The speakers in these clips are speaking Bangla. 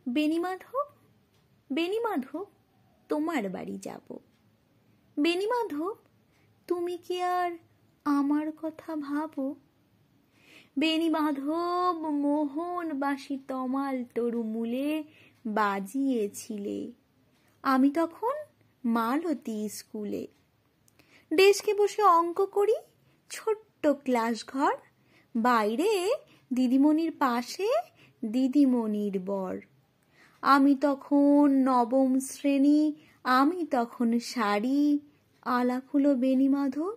বেণীমাধব, বেণীমাধব, তোমার বাড়ি যাব। বেণীমাধব, তুমি কি আর আমার কথা ভাবো? বেণীমাধব, মোহন বাঁশি তমাল তরুমূলে বাজিয়েছিলে, আমি তখন মালতী স্কুলে। ডেস্কে বসে অঙ্ক করি, ছোট্ট ক্লাস ঘর, বাইরে দিদিমণির পাশে দিদিমণির বর। আমি তখন নবম শ্রেণী, আমি তখন শাড়ি, আলাপ হলো বেণীমাধব,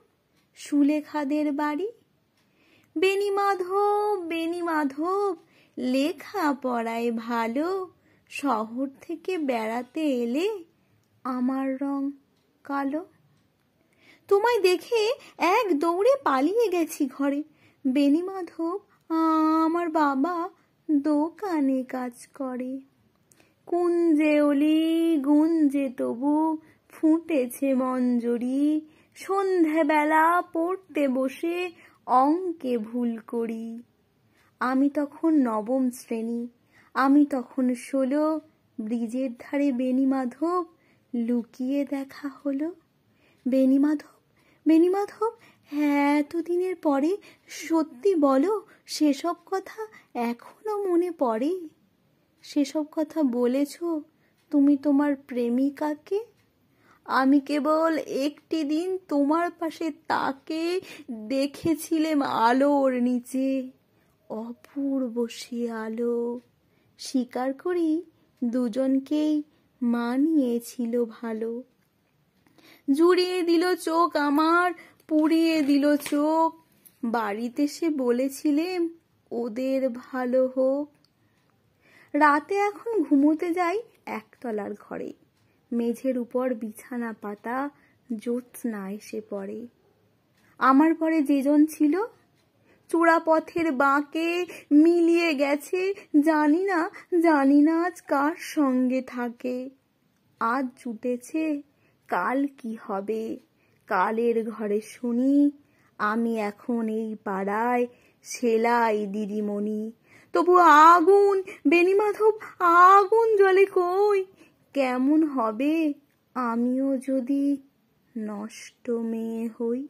সুলেখাদের বাড়ি। বেণীমাধব, বেণীমাধব, লেখা পড়ায় ভালো, শহর থেকে বেড়াতে এলে আমার রং কালো। তোমায় দেখে এক দৌড়ে পালিয়ে গেছি ঘরে। বেণীমাধব, আমার বাবা দোকানে কাজ করে। কুঞ্জে অলি গুঞ্জে তবু ফুটেছে মঞ্জরি, সন্ধেবেলা পড়তে বসে অঙ্কে ভুল করি। আমি তখন নবম শ্রেণী, আমি তখন 16, ব্রিজের ধারে বেণীমাধব, লুকিয়ে দেখা হলো। বেণীমাধব, বেণীমাধব, এতদিনের পরে সত্যি বলো, সেসব কথা এখনো মনে পড়ে? সেসব কথা বলেছ তুমি তোমার প্রেমিকাকে? আমি কেবল একটি দিন তোমার পাশে তাকে দেখেছিলাম আলোর নিচে, অপূর্ব সে আলো। স্বীকার করি দুজনকেই মানিয়েছিল ভালো। জুড়িয়ে দিল চোখ আমার, পুড়িয়ে দিল চোখ, বাড়িতে সে বলেছিলেম ওদের ভালো হোক। রাতে এখন ঘুমোতে যাই একতলার ঘরে, মেঝের উপর বিছানা পাতা, জ্যোৎস্না এসে পড়ে। আমার পরে যেজন ছিল চূড়াপথের বাঁকে মিলিয়ে গেছে, জানি না আজ কার সঙ্গে থাকে। আজ জুটেছে, কাল কি হবে? কালের ঘরে শুনি আমি এখন এই পাড়ায় সেলাই দিদিমণি। তবু আগুন বেণীমাধব, আগুন জ্বলে কই? কেমন হবে আমিও যদি নষ্ট মেয়ে হই?